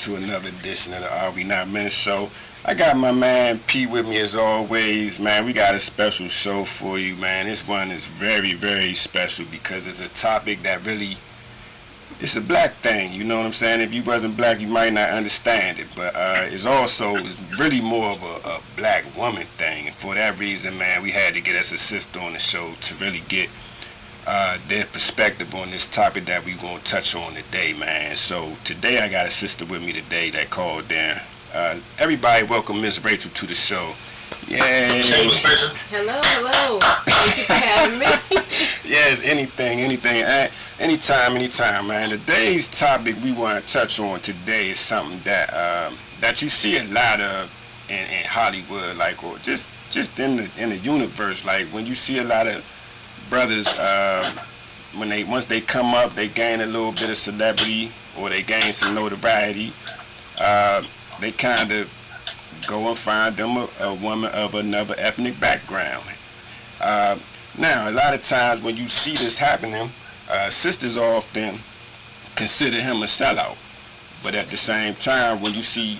to another edition of the Are We Not Men show. I got my man P with me as always, man. We got a special show for you, man. This one is very, very special because it's a topic that really, it's a black thing, you know what I'm saying? If you wasn't black, you might not understand it, but it's really more of a black woman thing. And for that reason, man, we had to get us a sister on the show to really get their perspective on this topic that we're going to touch on today, man. So today I got a sister with me today that called in. Everybody welcome Miss Rachel to the show. Yay. Hello. Thank you for having me. Yes, anything. Anytime, man. Today's topic we want to touch on today is something that you see a lot of in Hollywood, like, or just in the universe. Like when you see a lot of brothers, once they come up, they gain a little bit of celebrity or they gain some notoriety. They kind of go and find them a woman of another ethnic background. Now, a lot of times when you see this happening, sisters often consider him a sellout. But at the same time, when you see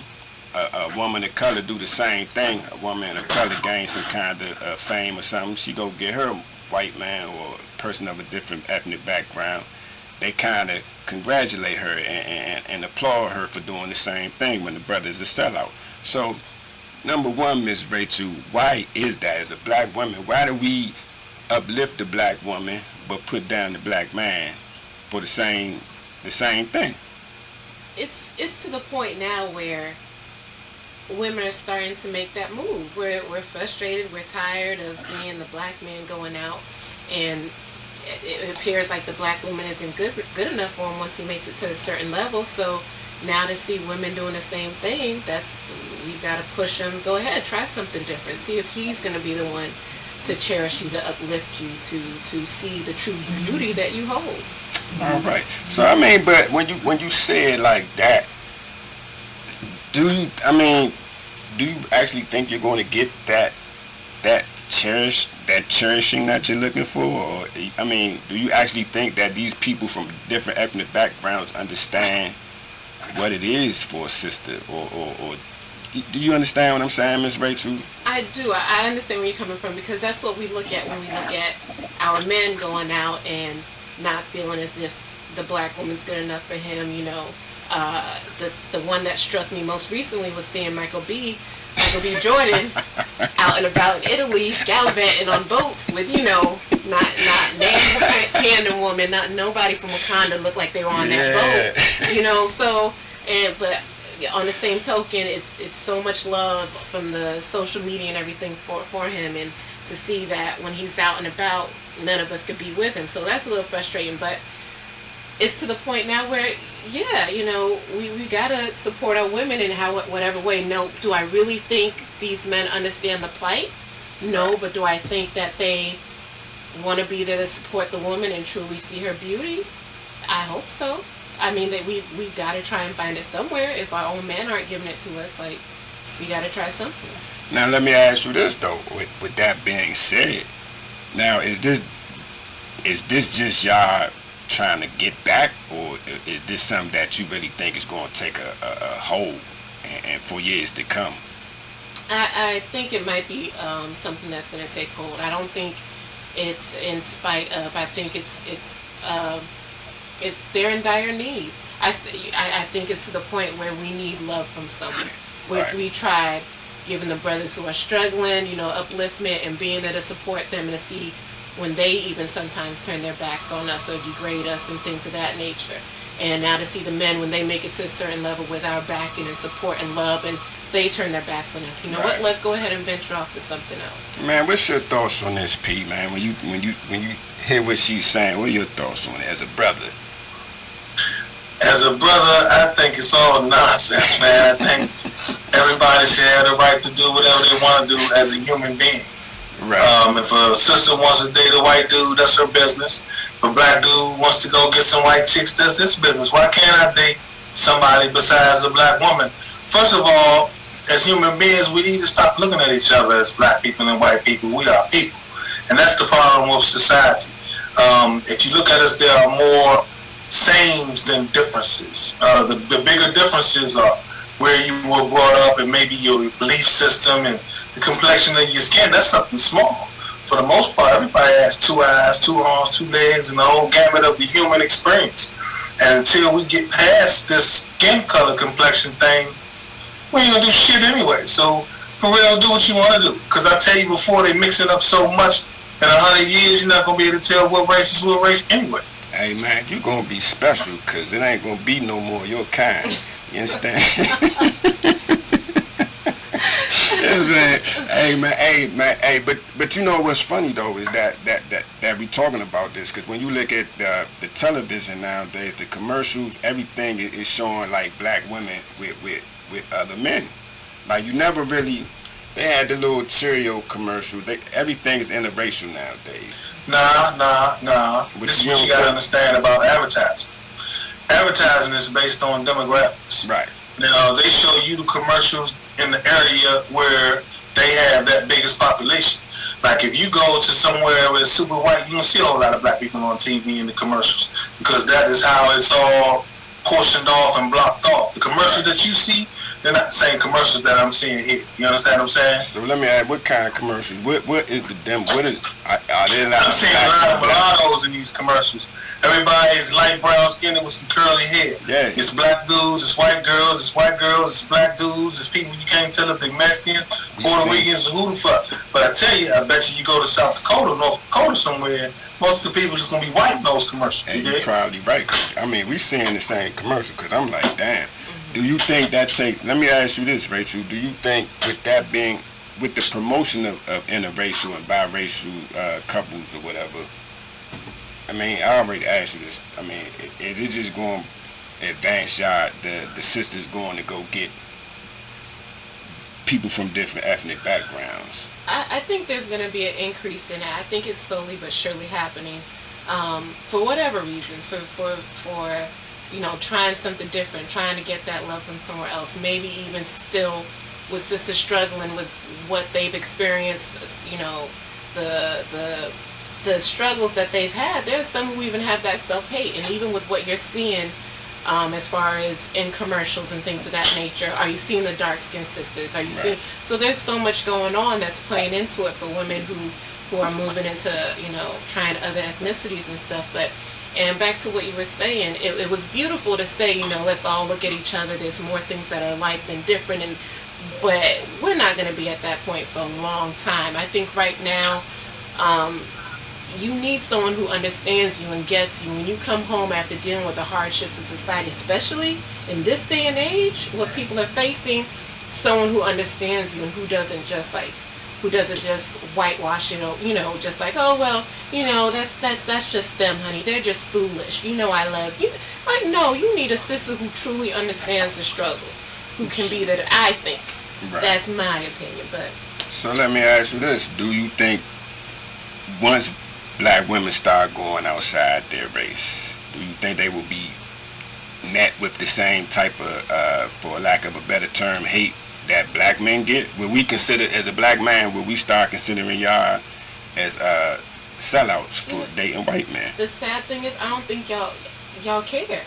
a woman of color do the same thing, a woman of color gain some kind of fame or something, she go get her white man or a person of a different ethnic background. They kind of congratulate her and applaud her for doing the same thing when the brother is a sellout. So, number one, Miss Rachel, why is that? As a black woman, why do we uplift the black woman but put down the black man for the same thing? It's to the point now where women are starting to make that move. We're frustrated. We're tired of seeing the black man going out, and it appears like the black woman isn't good enough for him once he makes it to a certain level. So now to see women doing the same thing, we've got to push him. Go ahead, try something different. See if he's going to be the one to cherish you, to uplift you, to see the true beauty that you hold. All right. So I mean, but when you say it like that, do you actually think you're going to get that cherishing that you're looking for? Or I mean, do you actually think that these people from different ethnic backgrounds understand what it is for a sister, or do you understand what I'm saying, Miss Rachel? I do. I understand where you're coming from, because that's what we look at when we look at our men going out and not feeling as if the black woman's good enough for him. You know, the one that struck me most recently was seeing Michael B. Jordan out and about in Italy, gallivanting on boats with, not Nancy Camden woman, not nobody from Wakanda looked like they were on that boat, So, but on the same token, it's so much love from the social media and everything for him, and to see that when he's out and about, none of us could be with him. So that's a little frustrating, but it's to the point now where, we gotta support our women in whatever way. No, do I really think these men understand the plight? No, but do I think that they want to be there to support the woman and truly see her beauty? I hope so. I mean, that we've got to try and find it somewhere. If our own men aren't giving it to us, like, we got to try something. Now, let me ask you this, though. With that being said, now, is this just y'all trying to get back, or is this something that you really think is going to take a hold and for years to come? I think it might be something that's going to take hold. I don't think it's in spite of. I think it's they're in dire need. I think it's to the point where we need love from somewhere. We tried giving the brothers who are struggling, upliftment and being there to support them, and to see when they even sometimes turn their backs on us or degrade us and things of that nature. And now to see the men when they make it to a certain level with our backing and support and love, and they turn their backs on us. You know what? Let's go ahead and venture off to something else. Man, what's your thoughts on this, Pete? Man, when you hear what she's saying, what are your thoughts on it as a brother? As a brother, I think it's all nonsense, man. I think everybody should have the right to do whatever they want to do as a human being. Right. If a sister wants to date a white dude, that's her business. If a black dude wants to go get some white chicks, that's his business. Why can't I date somebody besides a black woman? First of all, as human beings, we need to stop looking at each other as black people and white people. We are people. And that's the problem with society. If you look at us, there are more sames than differences. The bigger differences are where you were brought up and maybe your belief system and the complexion of your skin. That's something small. For the most part, everybody has 2 eyes, 2 arms, 2 legs, and the whole gamut of the human experience. And until we get past this skin color complexion thing, we ain't gonna do shit anyway. So for real, do what you want to do. Because I tell you before, they mix it up so much. In 100 years, you're not gonna be able to tell what race is what race anyway. Hey man, you gonna be special because it ain't gonna be no more your kind. You understand? Hey, but you know what's funny though is that we talking about this because when you look at the television nowadays, the commercials, everything is showing like black women with other men. Like you never really. They had the little Cheerio commercial. Everything is interracial nowadays. Nah. This is what you gotta understand about advertising. Advertising is based on demographics. Right. Now they show you the commercials in the area where they have that biggest population. Like if you go to somewhere where it's super white, you don't see a whole lot of black people on TV in the commercials because that is how it's all portioned off and blocked off. The commercials that you see, they're not the same commercials that I'm seeing here. You understand what I'm saying? So let me ask, what kind of commercials? What is the them? What is? Are there a lot I'm seeing a lot of mulattoes in these commercials. Everybody's light brown skinned with some curly hair. Yeah. It's black dudes, it's white girls, it's black dudes, it's people you can't tell if they're Mexicans, Puerto Ricans, or who the fuck. But I tell you, I bet you go to South Dakota, North Dakota somewhere, most of the people is going to be white in those commercials. And you're probably right. I mean, we seeing the same commercial because I'm like, damn. Do you think that let me ask you this, Rachel. Do you think with that being, with the promotion of interracial and biracial couples or whatever, I mean, I already asked you this. I mean, is it just going to advance y'all, the sisters going to go get people from different ethnic backgrounds? I think there's going to be an increase in that. I think it's slowly but surely happening. For whatever reasons, for trying something different, trying to get that love from somewhere else. Maybe even still with sisters struggling with what they've experienced, the struggles that they've had. There's some who even have that self-hate. And even with what you're seeing as far as in commercials and things of that nature, are you seeing the dark-skinned sisters? Are you seeing? So there's so much going on that's playing into it for women who are moving into, trying other ethnicities and stuff. And back to what you were saying, it was beautiful to say, let's all look at each other. There's more things that are alike than different, but we're not going to be at that point for a long time. I think right now, you need someone who understands you and gets you when you come home after dealing with the hardships of society, especially in this day and age, what people are facing. Someone who understands you and who doesn't just whitewash it, or just like, oh well, that's just them, honey. They're just foolish. I love you. Like, no, you need a sister who truly understands the struggle, who can be that. I think that's my opinion. But so let me ask you this: do you think once black women start going outside their race, do you think they will be met with the same type of, for lack of a better term, hate that black men get? Will we consider, as a black man, will we start considering y'all as sellouts for dating white men? The sad thing is, I don't think y'all care.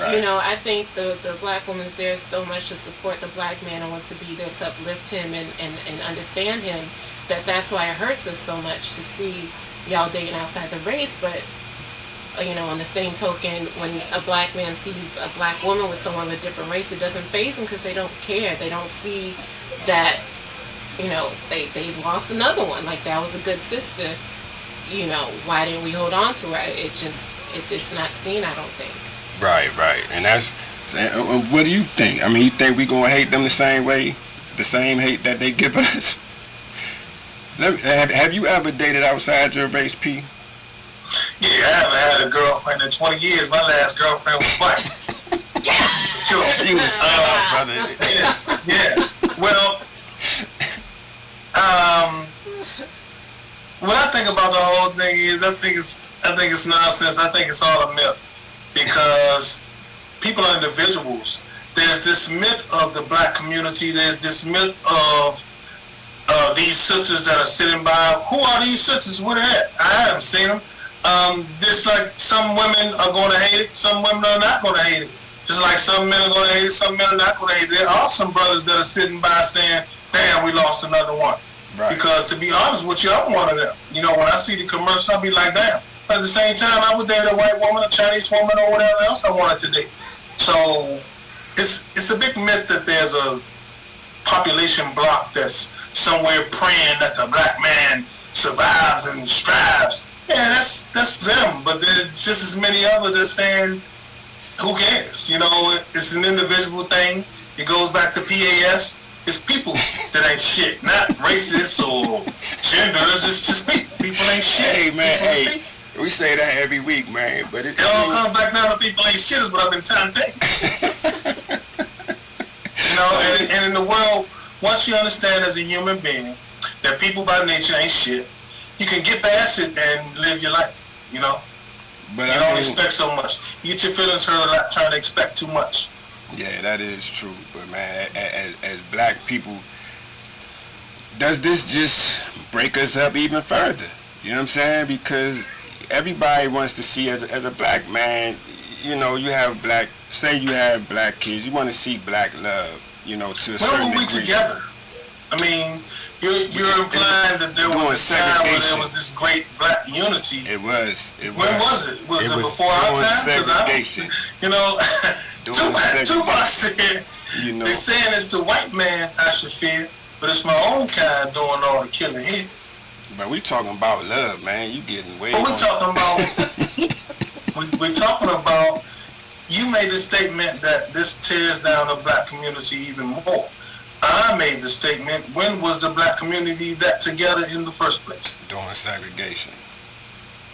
Right. I think the black woman's there so much to support the black man and wants to be there to uplift him and understand him, that's why it hurts us so much to see y'all dating outside the race. But on the same token, when a black man sees a black woman with someone of a different race, it doesn't faze them because they don't care. They don't see that, they've lost another one. Like, that was a good sister. Why didn't we hold on to her? It's not seen, I don't think. Right. And that's, what do you think? I mean, you think we going to hate them the same way? The same hate that they give us? Have you ever dated outside your race, P? Yeah, I haven't had a girlfriend in 20 years. My last girlfriend was white. Sure. You was brother. Yeah. Well, what I think about the whole thing is, I think it's nonsense. I think it's all a myth because people are individuals. There's this myth of the black community. There's this myth of these sisters that are sitting by. Who are these sisters? Where they at? I haven't seen them. Just like some women are going to hate it, some women are not going to hate it. Just like some men are going to hate it, some men are not going to hate it. There are some brothers that are sitting by saying, damn, we lost another one. Right. Because to be honest with you, I'm one of them. You know, when I see the commercial, I'll be like, damn. But at the same time, I would date a white woman, a Chinese woman, or whatever else I wanted to date. So it's a big myth that there's a population block that's somewhere praying that the black man survives and strives. Yeah, that's them. But there's just as many others that saying, who cares? You know, it's an individual thing. It goes back to PAS. It's people that ain't shit, not racists or genders. It's just people. People ain't shit. Hey, man, hey. We say that every week, man. But it all comes back down to people ain't shit is what I've been trying to tell you. You know, and in the world, once you understand as a human being that people by nature ain't shit, you can get past it and live your life, you know? But you don't expect so much. You get your feelings hurt a lot trying to expect too much. Yeah, that is true. But, man, as black people, does this just break us up even further? You know what I'm saying? Because everybody wants to see, as a black man, you know, you have black kids, you want to see black love, you know, to a certain degree. When were we together? I mean, you're implying that there was a time where there was this great black unity. It was. When was it? Was it before our time? Segregation. You know, Tupac said, you know, they're saying it's the white man I should fear, but it's my own kind doing all the killing here. But we talking about love, man. You getting way. But we're talking about. You made the statement that this tears down the black community even more. I made the statement, when was the black community that together in the first place? During segregation.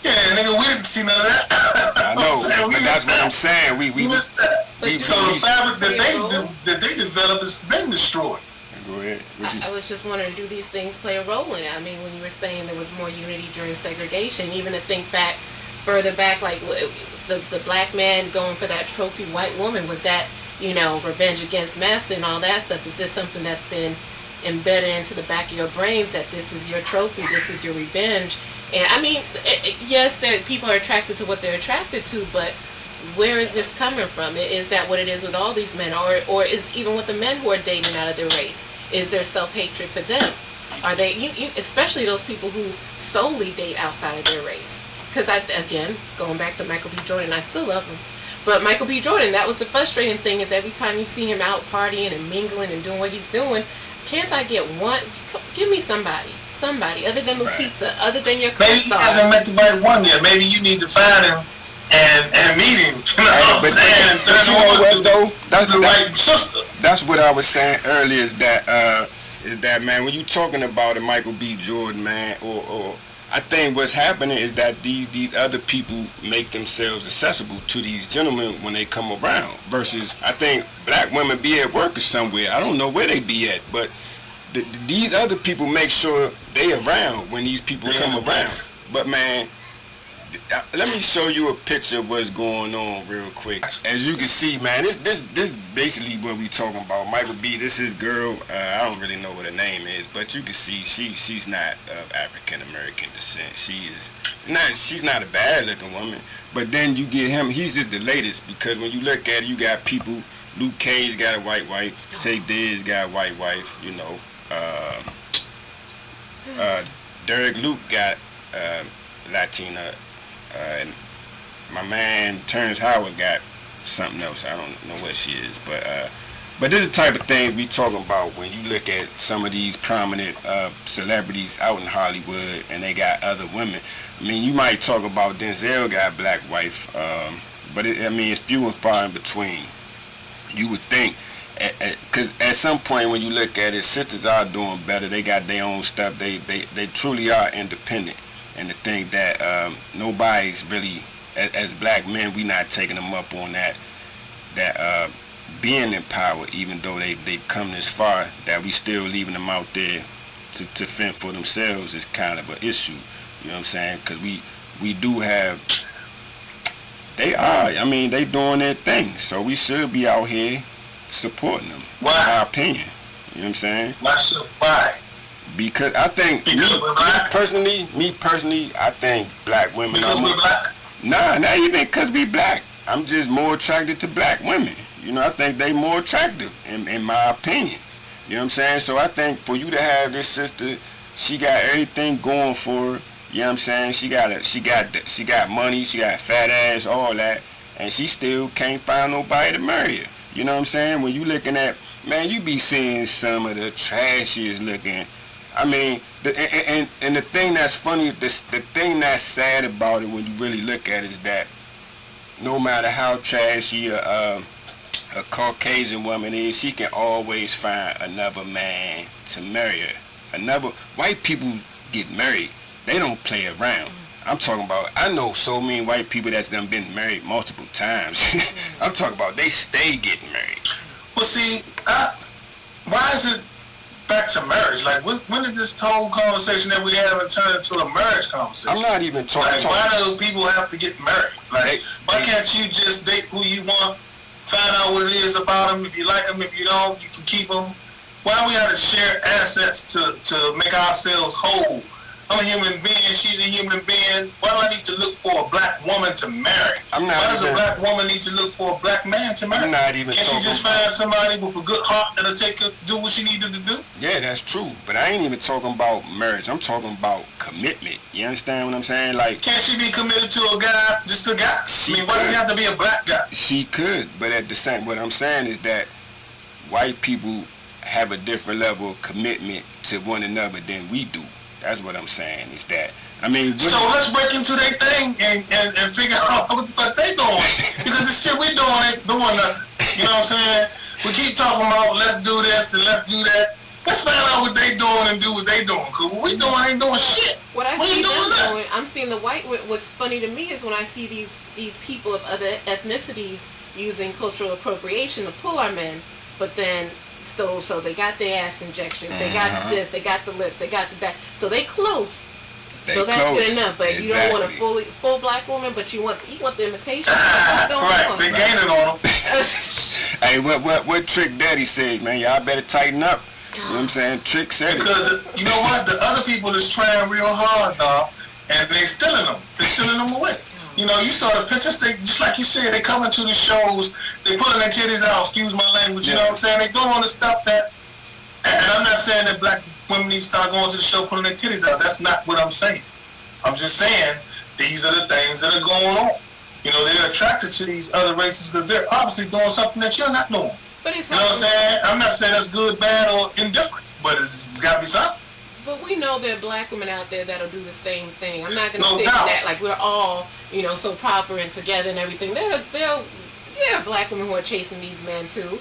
Yeah, nigga, we didn't see none of that. I know, but that's what I'm saying. We missed that. So the fabric that they developed has been destroyed. Go ahead. I was just wondering, do these things play a role in it? I mean, when you were saying there was more unity during segregation, even to think back, further back, like the black man going for that trophy white woman, was that, you know, revenge against mess and all that stuff? Is this something that's been embedded into the back of your brains, that this is your trophy, this is your revenge? And I mean, yes, people are attracted to what they're attracted to, but where is this coming from? Is that what it is with all these men, or is even with the men who are dating out of their race? Is there self-hatred for them? Are they, you especially those people who solely date outside of their race? Because again, going back to Michael B. Jordan, I still love him. But Michael B. Jordan, that was the frustrating thing, is every time you see him out partying and mingling and doing what he's doing, can't I get one? Give me somebody other than Lupita, other than your co-star. Maybe he hasn't met the right one yet. Maybe you need to find him and meet him. You know what I'm saying? And turn him on to the right sister. That's what I was saying earlier. Is that man? When you talking about a Michael B. Jordan, man, or I think what's happening is that these other people make themselves accessible to these gentlemen when they come around. Versus, I think black women be at work or somewhere. I don't know where they be at, but these other people make sure they around when these people come around. But man, let me show you a picture of what's going on real quick. As you can see, man, this basically what we talking about. Michael B. This is girl. I don't really know what her name is, but you can see she's not of African American descent. She's not a bad looking woman. But then you get him. He's just the latest, because when you look at it, you got people. Luke Cage got a white wife. Tay Diggs got a white wife. You know. Derek Luke got Latina. And my man Terrence Howard got something else. I don't know what she is, but this is the type of things we talking about when you look at some of these prominent celebrities out in Hollywood, and they got other women. I mean, you might talk about Denzel got a black wife, but it's few and far in between. You would think, because at some point when you look at it, sisters are doing better. They got their own stuff. They truly are independent. And to think that nobody's really, as black men, we not taking them up on that being in power, even though they've come this far, that we still leaving them out there to fend for themselves is kind of an issue. You know what I'm saying? Because we do have, they doing their thing. So we should be out here supporting them. Why? In my opinion. You know what I'm saying? Why? Because I think me personally, I think black women because we're black. Nah, not even because we black. I'm just more attracted to black women. You know, I think they more attractive in my opinion. You know what I'm saying? So I think for you to have this sister, she got everything going for her. You know what I'm saying? She got money, she got a fat ass, all that, and she still can't find nobody to marry her. You know what I'm saying? When you looking at, man, you be seeing some of the trashiest looking. I mean, and the thing that's funny, the thing that's sad about it when you really look at it is that no matter how trashy a Caucasian woman is, she can always find another man to marry her. White people get married. They don't play around. I'm talking about, I know so many white people that's done been married multiple times. I'm talking about they stay getting married. Well, see, why is it back to marriage? Like, when did this whole conversation that we have turn into a marriage conversation? I'm not even talking. Like, why do people have to get married? Like, why can't you just date who you want, find out what it is about them? If you like them, if you don't, you can keep them. Why do we have to share assets to make ourselves whole? I'm a human being, she's a human being. Why do I need to look for a black woman to marry? Why does a black woman need to look for a black man to marry? I'm not even Can't talking. you just find somebody with a good heart that'll take her, do what she needed to do? Yeah, that's true. But I ain't even talking about marriage. I'm talking about commitment. You understand what I'm saying? Like, can't she be committed to a guy, just a guy? I mean, why does he have to be a black guy? She could, but at the same, what I'm saying is that white people have a different level of commitment to one another than we do. That's what I'm saying, is that, I mean... So let's break into their thing and figure out what the fuck they doing. Because the shit we doing ain't doing nothing. You know what I'm saying? We keep talking about let's do this and let's do that. Let's find out what they doing and do what they doing. Because what we doing ain't doing shit. What I see them doing, I'm seeing the white... What's funny to me is when I see these people of other ethnicities using cultural appropriation to pull our men, but then... So they got their ass injections, they got this, they got the lips, they got the back. So they close. So that's good enough. But exactly. You don't want a full black woman, but you want the imitation. What's going right, on? They're gaining on them. Hey, what Trick Daddy said, man? Y'all better tighten up. You know what I'm saying? Trick said because you know what? The other people is trying real hard, dog, and they stealing them. They're stealing them away. You know, you saw the pictures, they, just like you said, they coming to the shows, they pulling their titties out, excuse my language, you know what I'm saying? They doing the stuff that, and I'm not saying that black women need to start going to the show pulling their titties out. That's not what I'm saying. I'm just saying these are the things that are going on. You know, they're attracted to these other races because they're obviously doing something that you're not doing. But it's you know what I'm saying? I'm not saying that's good, bad, or indifferent, but it's got to be something. But we know there are black women out there that'll do the same thing. I'm not going to say that like we're all, you know, so proper and together and everything. There are black women who are chasing these men too.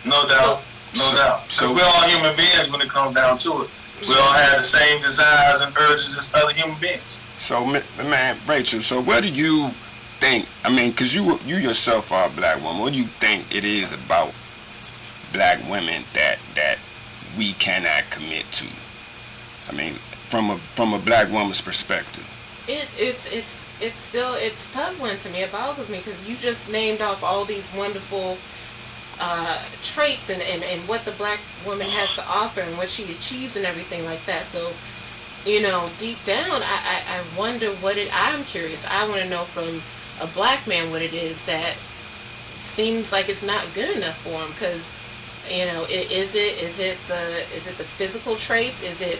No doubt. No doubt. Because we're all human beings when it comes down to it. We all have the same desires and urges as other human beings. So, man, Rachel, so what do you think, I mean, because you yourself are a black woman, what do you think it is about black women that we cannot commit to? I mean, from a black woman's perspective. It's puzzling to me. It boggles me because you just named off all these wonderful traits and what the black woman has to offer and what she achieves and everything like that. So, you know, deep down, I wonder I'm curious. I want to know from a black man what it is that seems like it's not good enough for him because, you know, is it the physical traits? Is it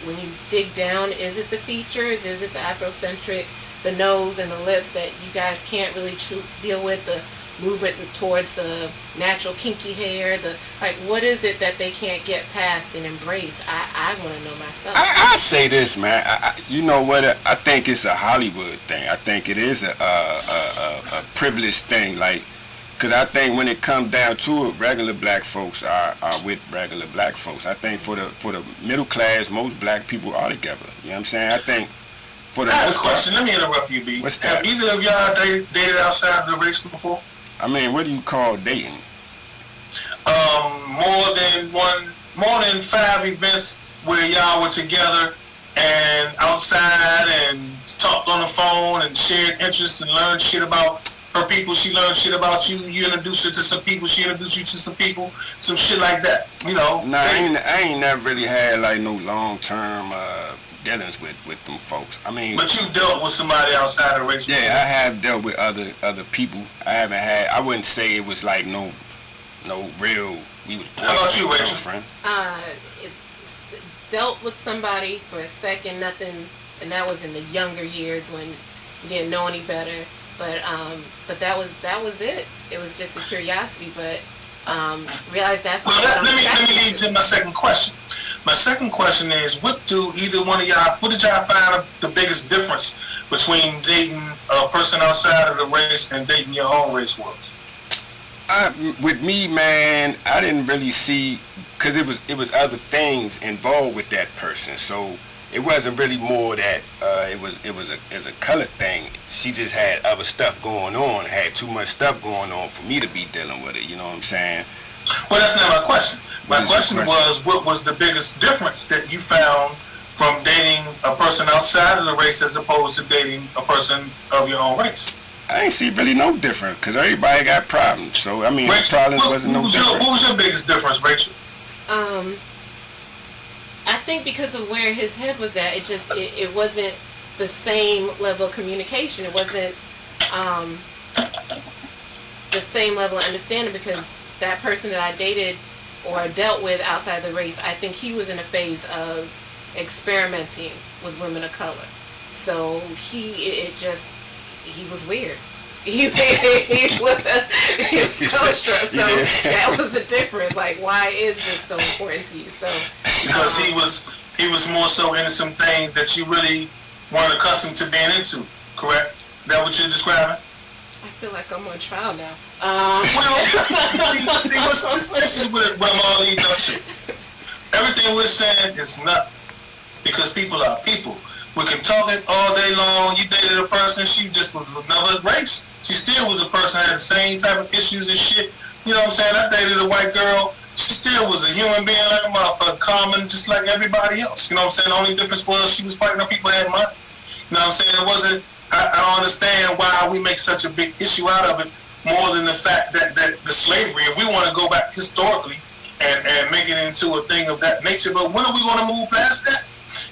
when you dig down? Is it the features? Is it the Afrocentric, the nose and the lips that you guys can't really deal with? The movement towards the natural kinky hair. What is it that they can't get past and embrace? I want to know myself. I say this, man. You know what? I think it's a Hollywood thing. I think it is a privileged thing. Like. Because I think when it comes down to it, regular black folks are with regular black folks. I think for the middle class, most black people are together. You know what I'm saying? I think for the I have a question. Let me interrupt you, B. What's that? Have either of y'all dated outside of the race before? I mean, what do you call dating? More than 5 events where y'all were together and outside and talked on the phone and shared interests and learned shit about her people. She learned shit about you. You introduced her to some people. She introduced you to some people. Some shit like that. You know. Nah, I ain't never really had like no long term dealings with them folks. I mean. But you dealt with somebody outside of race. Yeah, I have dealt with other people. I haven't had. I wouldn't say it was like no real. We was. How about you, Rachel? Friend. Dealt with somebody for a second, nothing, and that was in the younger years when you didn't know any better. But that was it. It was just a curiosity, but realized that's not. Well, let me lead to my second question. My second question is, what did y'all find the biggest difference between dating a person outside of the race and dating your own race was? With me, man, I didn't really see, because it was other things involved with that person. So it wasn't really more that it was a color thing. She just had other stuff going on, had too much stuff going on for me to be dealing with it. You know what I'm saying? Well, that's not my question. My question was, what was the biggest difference that you found from dating a person outside of the race as opposed to dating a person of your own race? I ain't see really no different, because everybody got problems. So, I mean, Rachel, problems wasn't no different. What was your biggest difference, Rachel? I think because of where his head was at, it wasn't the same level of communication. It wasn't the same level of understanding, because that person that I dated or dealt with outside the race, I think he was in a phase of experimenting with women of color. So he was weird. He was construct. So that was the difference. Like, why is this so important to you? So because he was more so into some things that you really weren't accustomed to being into. Correct? Is that what you're describing? I feel like I'm on trial now. Well, this is what I'm all leading up to. Everything we're saying is not because people are people. We can talk it all day long. You dated a person, she just was another race. She still was a person, had the same type of issues and shit. You know what I'm saying? I dated a white girl. She still was a human being like a motherfucker, common, just like everybody else. You know what I'm saying? The only difference was she was fighting her people had money. You know what I'm saying? It wasn't, I don't understand why we make such a big issue out of it, more than the fact that the slavery, if we want to go back historically and make it into a thing of that nature, but when are we going to move past that?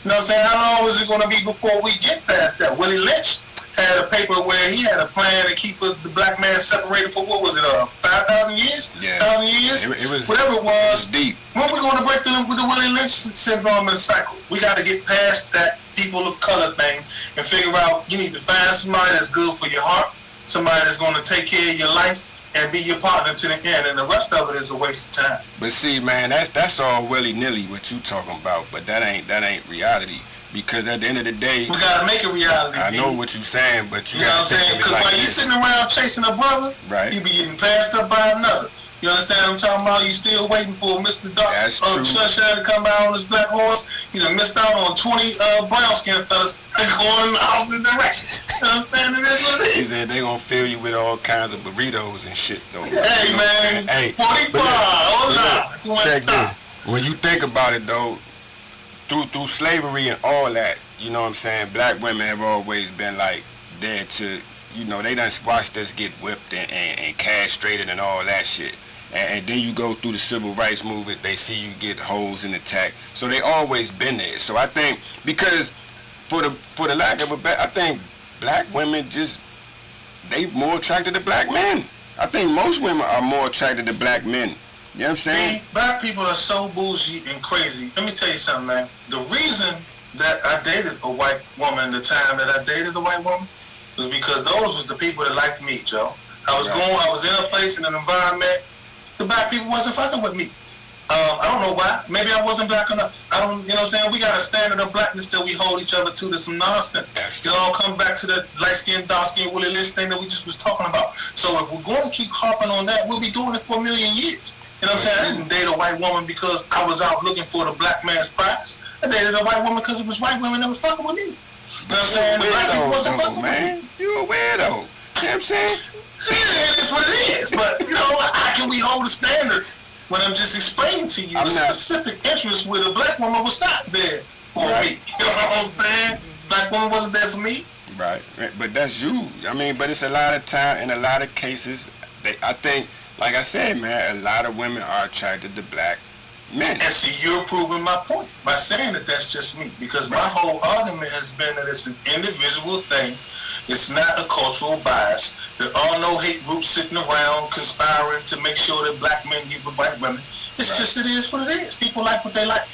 You know what I'm saying? How long is it going to be before we get past that? Willie Lynch had a paper where he had a plan to keep the black man separated for, what was it, 5,000 years? Yeah. 1,000 years? It was, whatever it was. Deep. When we going to break with the Willie Lynch syndrome and cycle? We got to get past that people of color thing and figure out you need to find somebody that's good for your heart, somebody that's going to take care of your life and be your partner to the end, and the rest of it is a waste of time. But see, man, that's all willy-nilly what you talking about, but that ain't reality. Because at the end of the day, we gotta make it reality. I know what you're saying, but you know gotta what I'm saying? Because like when you sitting around chasing a brother, right, you be getting passed up by another. You understand what I'm talking about? You still waiting for Mr. Dark Sunshine to come by on his black horse. You done missed out on 20 brown skin fellas going in the opposite direction. You know what I'm saying? It is what it is. He said they gonna fill you with all kinds of burritos and shit, though. Hey, you know man. Hey, 45. Hold on. Check this. When you think about it, though, through slavery and all that, you know what I'm saying, black women have always been like there to, you know, they done watched us get whipped and castrated and all that shit. And then you go through the civil rights movement, they see you get hoes in attack. So they always been there. So I think, because for the lack of a better, I think black women just, they more attracted to black men. I think most women are more attracted to black men. You know what I'm saying? Black people are so bougie and crazy. Let me tell you something, man. The reason that I dated a white woman the time that I dated a white woman was because those was the people that liked me, Joe. I was in a place, in an environment, the black people wasn't fucking with me. I don't know why. Maybe I wasn't black enough. You know what I'm saying? We got a standard of blackness that we hold each other to. There's some nonsense. It all comes back to the light-skinned, dark-skinned, Willie Lynch thing that we just was talking about. So if we're going to keep harping on that, we'll be doing it for a million years. You know what I'm saying? I didn't date a white woman because I was out looking for the black man's prize. I dated a white woman because it was white women that was fucking with me. You know what I'm saying? The black people wasn't fucking with me. You a weirdo. You know what I'm saying? Yeah, it is what it is. But, you know, how can we hold a standard when I'm just explaining to you the specific interest where the black woman was not there for me? You know what I'm saying? black woman wasn't there for me. Right, but that's you. I mean, but it's a lot of time in a lot of cases. I think, like I said, man, a lot of women are attracted to black men. And see, you're proving my point by saying that that's just me. Because my whole argument has been that it's an individual thing. It's not a cultural bias. There are no hate groups sitting around conspiring to make sure that black men get with white women. It's just, it is what it is. People like what they like.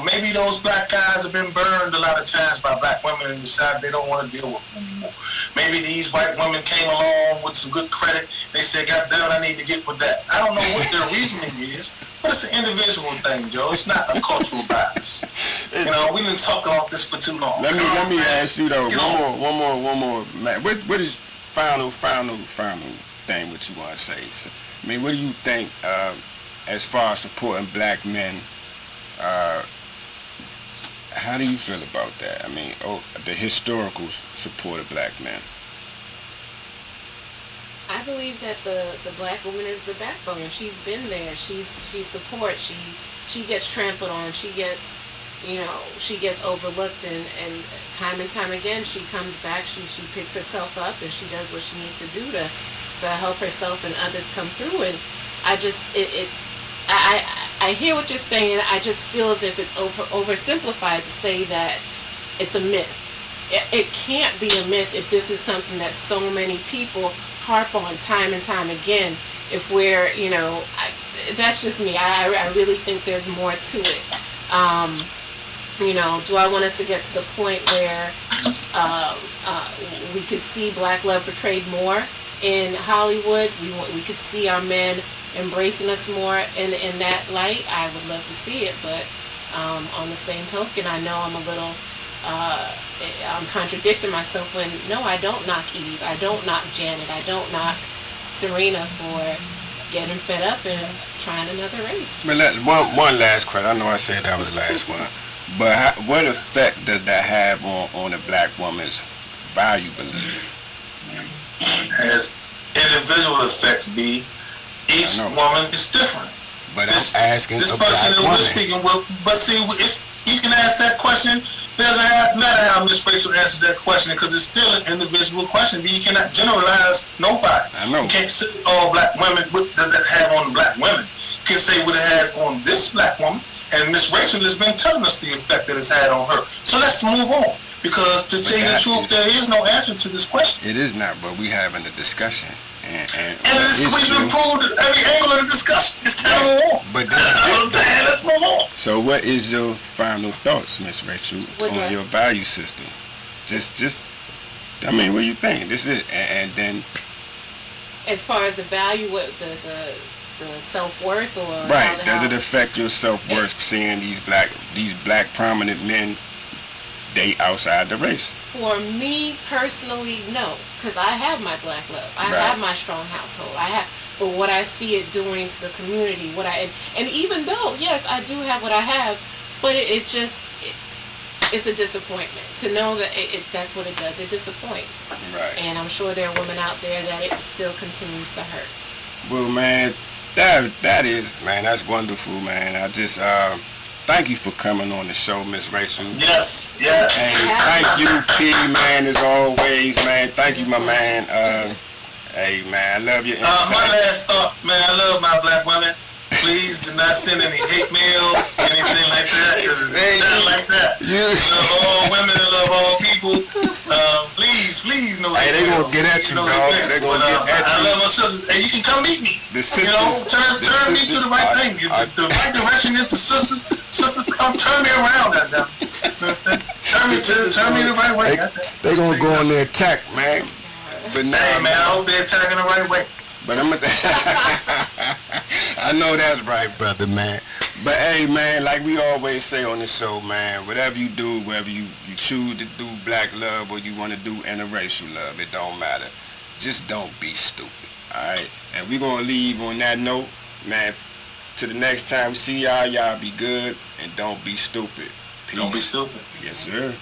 Maybe those black guys have been burned a lot of times by black women and decided they don't want to deal with them anymore. Maybe these white women came along with some good credit. They said, God damn it, I need to get with that. I don't know what their reasoning is, but it's an individual thing, Joe. It's not a cultural bias. You know, we've been talking about this for too long. Let me ask you though, one more, man. What is final thing what you want to say? So, I mean, what do you think as far as supporting black men? How do you feel about that? I mean, the historical support of black men. I believe that the black woman is the backbone. She's been there. She's support. She gets trampled on. She gets, she gets overlooked, and time again she comes back. She picks herself up and she does what she needs to do to help herself and others come through. And I hear what you're saying. I just feel as if it's oversimplified to say that it's a myth. It can't be a myth if this is something that so many people harp on time and time again. If we're, that's just me. I really think there's more to it. Do I want us to get to the point where we could see black love portrayed more in Hollywood? We could see our men embracing us more in that light. I would love to see it, but on the same token, I know I'm a little I'm contradicting myself when no, I don't knock Eve, I don't knock Janet, I don't knock Serena for getting fed up and trying another race. But one last question. I know I said that was the last one, but what effect does that have on a black woman's value belief? As individual effects be. Each woman is different. But I'm asking this a person black that woman. we're speaking with. But see, you can ask that question. It doesn't matter how Miss Rachel answers that question because it's still an individual question. But you cannot generalize nobody. I know. You can't say all black women. What does that have on the black women? You can say what it has on this black woman. And Miss Rachel has been telling us the effect that it's had on her. So let's move on. Because to tell you the truth, there is no answer to this question. It is not, but we having a discussion. And we've improved every angle of the discussion. It's time to move on. But let's move on. So what is your final thoughts, Miss Rachel, on your value system? Just, I mean, what do you think? This is, and then... As far as the value, what the self-worth or... Right. Does it affect your self-worth seeing these black prominent men date outside the race? For me personally, no, because I have my black love. I have my strong household. But what I see it doing to the community, and even though yes, I do have what I have, but it's a disappointment to know that that's what it does. It disappoints. Right. And I'm sure there are women out there that it still continues to hurt. Well, man, that's wonderful, man. I just thank you for coming on the show, Miss Rachel. Yes. And thank you, P, man, as always, man. Thank you, my man. Hey, man, I love your insight. My last thought, man, I love my black women. Please do not send any hate mail, anything like that, because it's not like that. I love all women and love all people. Please, no. Hey, they gonna get at you, dog. They gonna get at you. I love my sisters. Hey, you can come meet me. The sisters, turn me to the right thing. The right direction is the sisters. Sisters, come turn me around, goddamn. Turn me the right way. They gonna go on their attack, man. But now, hey, man, I hope they're attacking the right way. But I know that's right, brother, man. But hey, man, like we always say on the show, man, whatever you do, whether you choose to do black love or you want to do interracial love, it don't matter. Just don't be stupid, all right? And we're going to leave on that note, man. To the next time we see y'all be good and don't be stupid. Peace. Don't be stupid. Yes, sir.